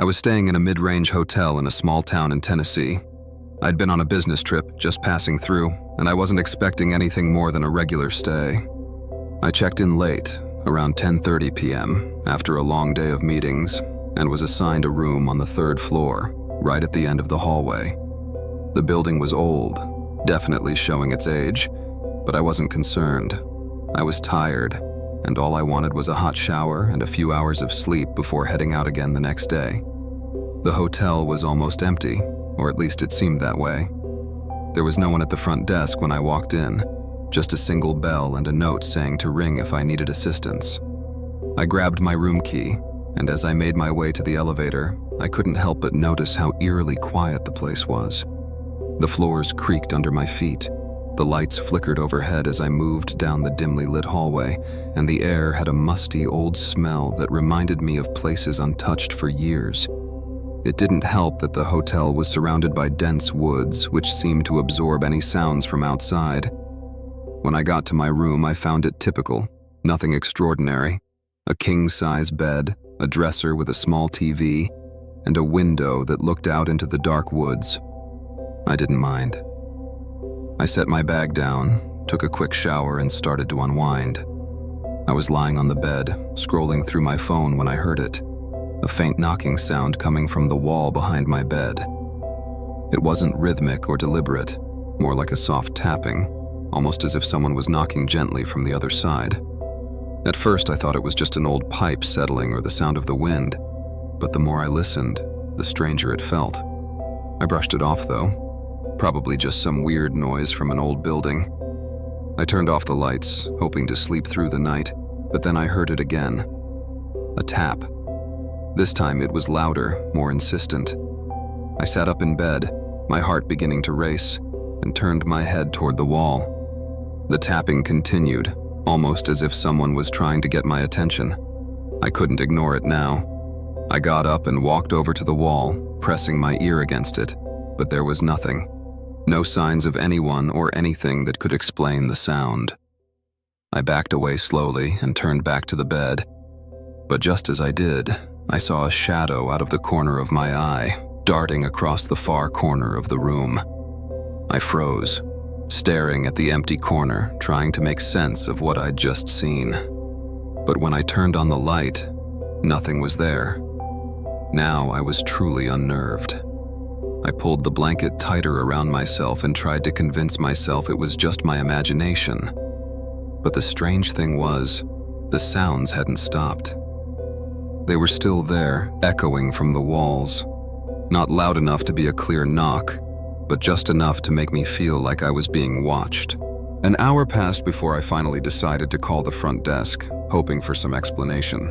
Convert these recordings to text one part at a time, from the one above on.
I was staying in a mid-range hotel in a small town in Tennessee. I'd been on a business trip, just passing through, and I wasn't expecting anything more than a regular stay. I checked in late, around 10:30 p.m., after a long day of meetings, and was assigned a room on the 3rd floor, right at the end of the hallway. The building was old, definitely showing its age, but I wasn't concerned. I was tired, and all I wanted was a hot shower and a few hours of sleep before heading out again the next day. The hotel was almost empty, or at least it seemed that way. There was no one at the front desk when I walked in, just a single bell and a note saying to ring if I needed assistance. I grabbed my room key, and as I made my way to the elevator, I couldn't help but notice how eerily quiet the place was. The floors creaked under my feet. The lights flickered overhead as I moved down the dimly lit hallway, and the air had a musty old smell that reminded me of places untouched for years. It didn't help that the hotel was surrounded by dense woods, which seemed to absorb any sounds from outside. When I got to my room, I found it typical, nothing extraordinary. A king-size bed, a dresser with a small TV, and a window that looked out into the dark woods. I didn't mind. I set my bag down, took a quick shower, and started to unwind. I was lying on the bed, scrolling through my phone when I heard it. A faint knocking sound coming from the wall behind my bed. It wasn't rhythmic or deliberate, more like a soft tapping, almost as if someone was knocking gently from the other side. At first, I thought it was just an old pipe settling or the sound of the wind, but the more I listened, the stranger it felt. I brushed it off, though. Probably just some weird noise from an old building. I turned off the lights, hoping to sleep through the night, but then I heard it again. A tap. This time it was louder, more insistent. I sat up in bed, my heart beginning to race, and turned my head toward the wall. The tapping continued, almost as if someone was trying to get my attention. I couldn't ignore it now. I got up and walked over to the wall, pressing my ear against it, but there was nothing. No signs of anyone or anything that could explain the sound. I backed away slowly and turned back to the bed. But just as I did, I saw a shadow out of the corner of my eye, darting across the far corner of the room. I froze, staring at the empty corner, trying to make sense of what I'd just seen. But when I turned on the light, nothing was there. Now I was truly unnerved. I pulled the blanket tighter around myself and tried to convince myself it was just my imagination. But the strange thing was, the sounds hadn't stopped. They were still there, echoing from the walls. Not loud enough to be a clear knock, but just enough to make me feel like I was being watched. An hour passed before I finally decided to call the front desk, hoping for some explanation.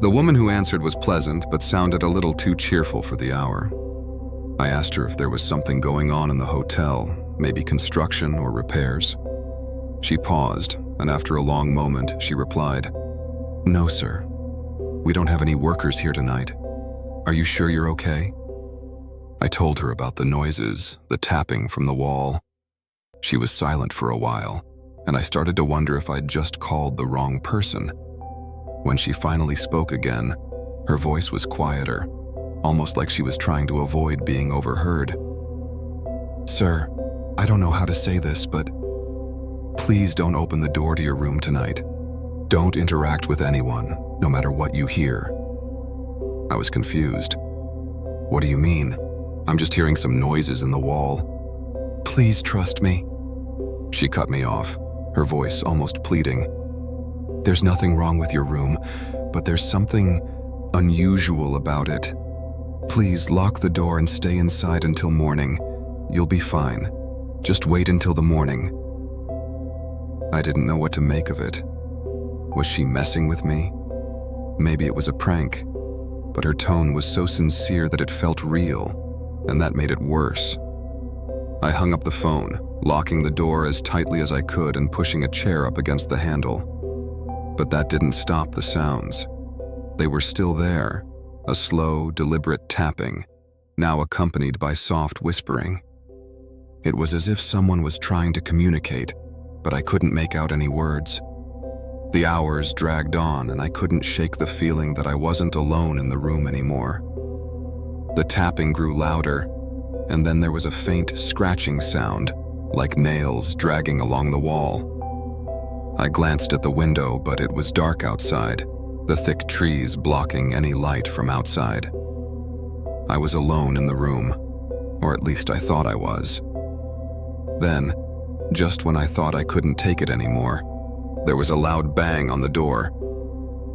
The woman who answered was pleasant, but sounded a little too cheerful for the hour. I asked her if there was something going on in the hotel, maybe construction or repairs. She paused, and after a long moment, she replied, "No, sir. We don't have any workers here tonight. Are you sure you're okay?" I told her about the noises, the tapping from the wall. She was silent for a while, and I started to wonder if I'd just called the wrong person. When she finally spoke again, her voice was quieter, almost like she was trying to avoid being overheard. "Sir, I don't know how to say this, but please don't open the door to your room tonight. Don't interact with anyone, no matter what you hear." I was confused. "What do you mean? I'm just hearing some noises in the wall." "Please trust me." She cut me off, her voice almost pleading. "There's nothing wrong with your room, but there's something unusual about it. Please lock the door and stay inside until morning. You'll be fine. Just wait until the morning." I didn't know what to make of it. Was she messing with me? Maybe it was a prank, but her tone was so sincere that it felt real, and that made it worse. I hung up the phone, locking the door as tightly as I could and pushing a chair up against the handle. But that didn't stop the sounds. They were still there, a slow, deliberate tapping, now accompanied by soft whispering. It was as if someone was trying to communicate, but I couldn't make out any words. The hours dragged on, and I couldn't shake the feeling that I wasn't alone in the room anymore. The tapping grew louder, and then there was a faint scratching sound, like nails dragging along the wall. I glanced at the window, but it was dark outside, the thick trees blocking any light from outside. I was alone in the room, or at least I thought I was. Then, just when I thought I couldn't take it anymore, there was a loud bang on the door.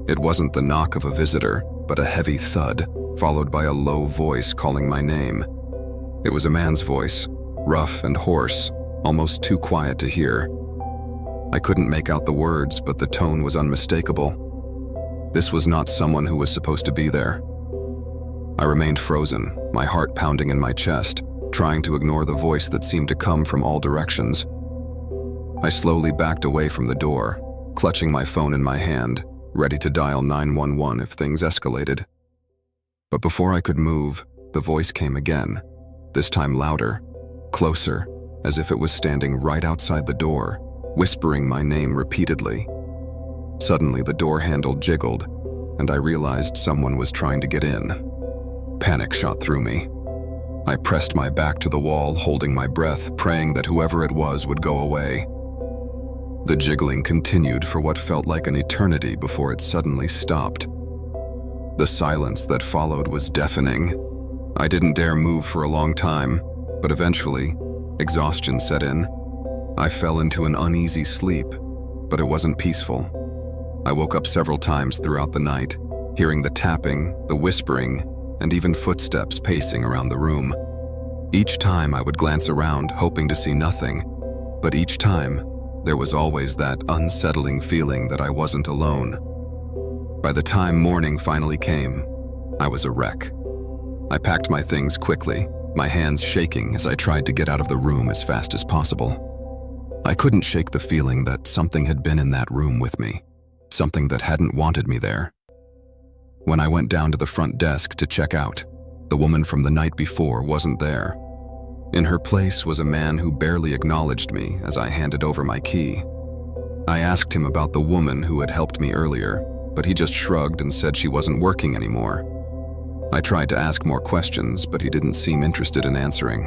It wasn't the knock of a visitor, but a heavy thud, followed by a low voice calling my name. It was a man's voice, rough and hoarse, almost too quiet to hear. I couldn't make out the words, but the tone was unmistakable. This was not someone who was supposed to be there. I remained frozen, my heart pounding in my chest, trying to ignore the voice that seemed to come from all directions. I slowly backed away from the door, clutching my phone in my hand, ready to dial 911 if things escalated. But before I could move, the voice came again, this time louder, closer, as if it was standing right outside the door, whispering my name repeatedly. Suddenly, the door handle jiggled, and I realized someone was trying to get in. Panic shot through me. I pressed my back to the wall, holding my breath, praying that whoever it was would go away. The jiggling continued for what felt like an eternity before it suddenly stopped. The silence that followed was deafening. I didn't dare move for a long time, but eventually, exhaustion set in. I fell into an uneasy sleep, but it wasn't peaceful. I woke up several times throughout the night, hearing the tapping, the whispering, and even footsteps pacing around the room. Each time I would glance around, hoping to see nothing, but each time, there was always that unsettling feeling that I wasn't alone. By the time morning finally came, I was a wreck. I packed my things quickly, my hands shaking as I tried to get out of the room as fast as possible. I couldn't shake the feeling that something had been in that room with me, something that hadn't wanted me there. When I went down to the front desk to check out, the woman from the night before wasn't there. In her place was a man who barely acknowledged me as I handed over my key. I asked him about the woman who had helped me earlier, but he just shrugged and said she wasn't working anymore. I tried to ask more questions, but he didn't seem interested in answering.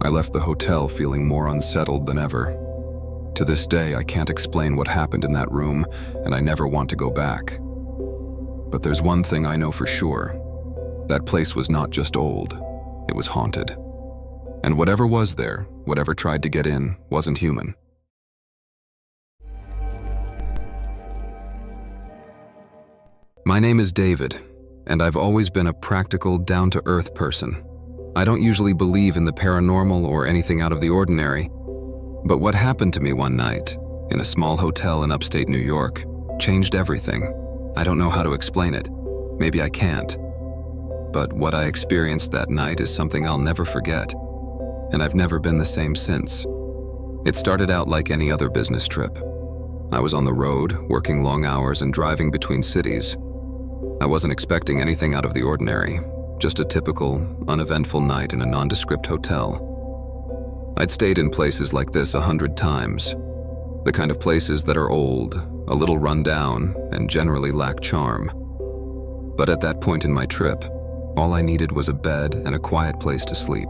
I left the hotel feeling more unsettled than ever. To this day, I can't explain what happened in that room, and I never want to go back. But there's one thing I know for sure. That place was not just old, it was haunted. And whatever was there, whatever tried to get in, wasn't human. My name is David, and I've always been a practical, down-to-earth person. I don't usually believe in the paranormal or anything out of the ordinary, but what happened to me one night, in a small hotel in upstate New York, changed everything. I don't know how to explain it. Maybe I can't. But what I experienced that night is something I'll never forget, and I've never been the same since. It started out like any other business trip. I was on the road, working long hours and driving between cities. I wasn't expecting anything out of the ordinary, just a typical, uneventful night in a nondescript hotel. I'd stayed in places like this 100 times, the kind of places that are old, a little run down, and generally lack charm. But at that point in my trip, all I needed was a bed and a quiet place to sleep.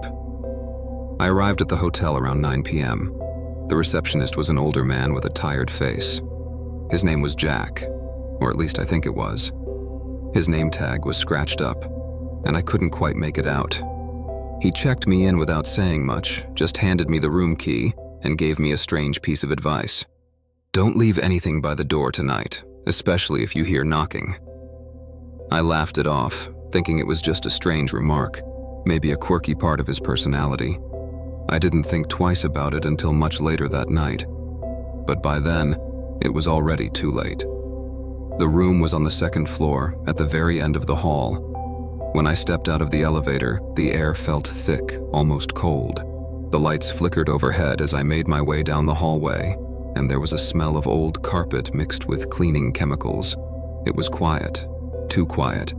I arrived at the hotel around 9 p.m. The receptionist was an older man with a tired face. His name was Jack, or at least I think it was. His name tag was scratched up, and I couldn't quite make it out. He checked me in without saying much, just handed me the room key, and gave me a strange piece of advice. Don't leave anything by the door tonight, especially if you hear knocking. I laughed it off, thinking it was just a strange remark, maybe a quirky part of his personality. I didn't think twice about it until much later that night. But by then, it was already too late. The room was on the second floor, at the very end of the hall. When I stepped out of the elevator, the air felt thick, almost cold. The lights flickered overhead as I made my way down the hallway, and there was a smell of old carpet mixed with cleaning chemicals. It was quiet, too quiet.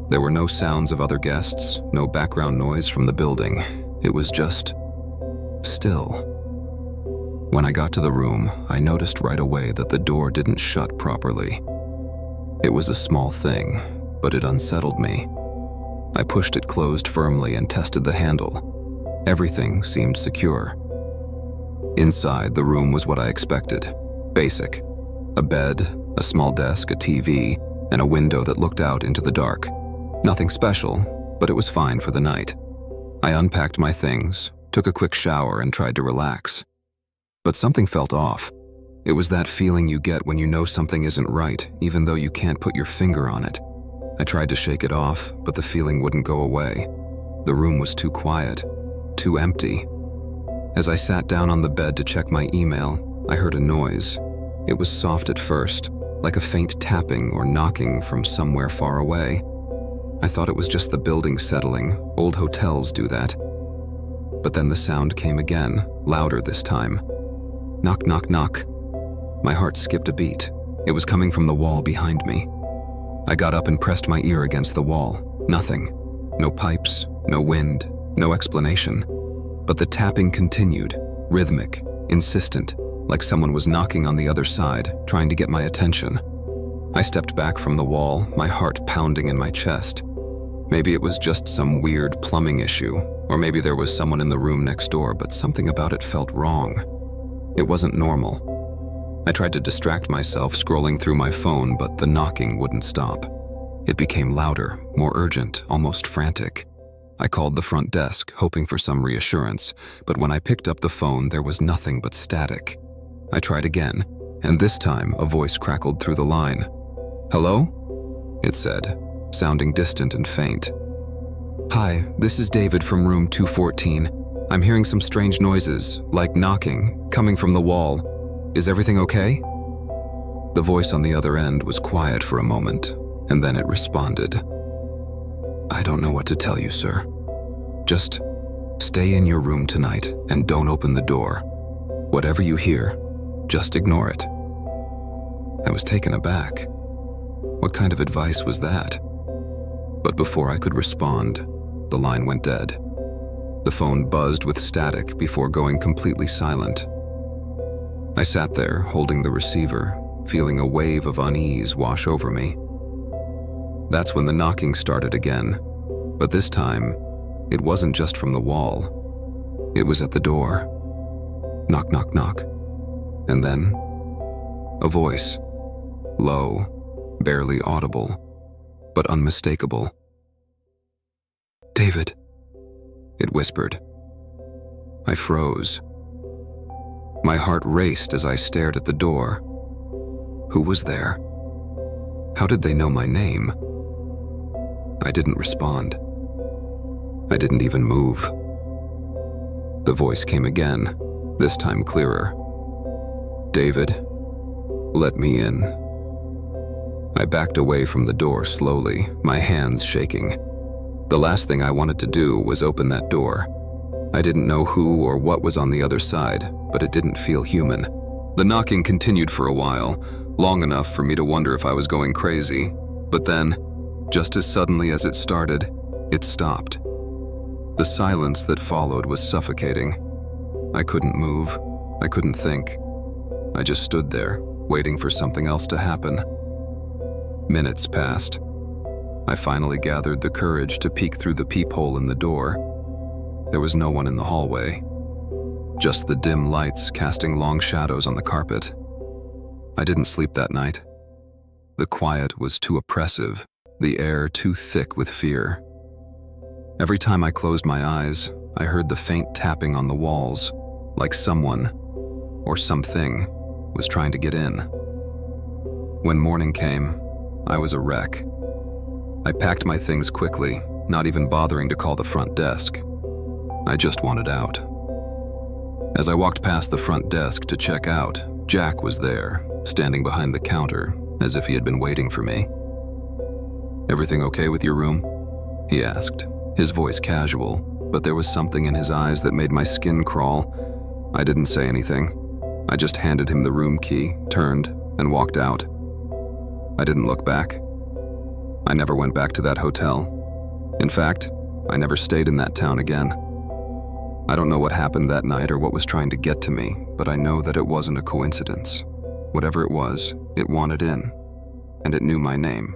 There were no sounds of other guests, no background noise from the building. It was just still. When I got to the room, I noticed right away that the door didn't shut properly. It was a small thing, but it unsettled me. I pushed it closed firmly and tested the handle. Everything seemed secure. Inside, the room was what I expected. Basic. A bed, a small desk, a TV, and a window that looked out into the dark. Nothing special, but it was fine for the night. I unpacked my things, took a quick shower, and tried to relax. But something felt off. It was that feeling you get when you know something isn't right, even though you can't put your finger on it. I tried to shake it off, but the feeling wouldn't go away. The room was too quiet, too empty. As I sat down on the bed to check my email, I heard a noise. It was soft at first, like a faint tapping or knocking from somewhere far away. I thought it was just the building settling. Old hotels do that. But then the sound came again, louder this time. Knock, knock, knock. My heart skipped a beat. It was coming from the wall behind me. I got up and pressed my ear against the wall. Nothing. No pipes, no wind, no explanation. But the tapping continued, rhythmic, insistent, like someone was knocking on the other side, trying to get my attention. I stepped back from the wall, my heart pounding in my chest. Maybe it was just some weird plumbing issue, or maybe there was someone in the room next door, but something about it felt wrong. It wasn't normal. I tried to distract myself scrolling through my phone, but the knocking wouldn't stop. It became louder, more urgent, almost frantic. I called the front desk, hoping for some reassurance, but when I picked up the phone, there was nothing but static. I tried again, and this time a voice crackled through the line. "Hello?" it said, sounding distant and faint. "Hi, this is David from room 214. I'm hearing some strange noises, like knocking, coming from the wall. Is everything okay?" The voice on the other end was quiet for a moment, and then it responded. "I don't know what to tell you, sir. Just stay in your room tonight and don't open the door. Whatever you hear, just ignore it." I was taken aback. What kind of advice was that? But before I could respond, the line went dead. The phone buzzed with static before going completely silent. I sat there, holding the receiver, feeling a wave of unease wash over me. That's when the knocking started again, but this time, it wasn't just from the wall. It was at the door. Knock, knock, knock. And then, a voice. Low, barely audible, but unmistakable. "David," it whispered. I froze. My heart raced as I stared at the door. Who was there? How did they know my name? I didn't respond. I didn't even move. The voice came again, this time clearer. "David, let me in." I backed away from the door slowly, my hands shaking. The last thing I wanted to do was open that door. I didn't know who or what was on the other side, but it didn't feel human. The knocking continued for a while, long enough for me to wonder if I was going crazy. But then, just as suddenly as it started, it stopped. The silence that followed was suffocating. I couldn't move. I couldn't think. I just stood there, waiting for something else to happen. Minutes passed. I finally gathered the courage to peek through the peephole in the door. There was no one in the hallway, just the dim lights casting long shadows on the carpet. I didn't sleep that night. The quiet was too oppressive, the air too thick with fear. Every time I closed my eyes, I heard the faint tapping on the walls, like someone, or something, was trying to get in. When morning came, I was a wreck. I packed my things quickly, not even bothering to call the front desk. I just wanted out. As I walked past the front desk to check out, Jack was there, standing behind the counter, as if he had been waiting for me. "Everything okay with your room?" he asked, his voice casual, but there was something in his eyes that made my skin crawl. I didn't say anything. I just handed him the room key, turned, and walked out. I didn't look back. I never went back to that hotel. In fact, I never stayed in that town again. I don't know what happened that night or what was trying to get to me, but I know that it wasn't a coincidence. Whatever it was, it wanted in, and it knew my name.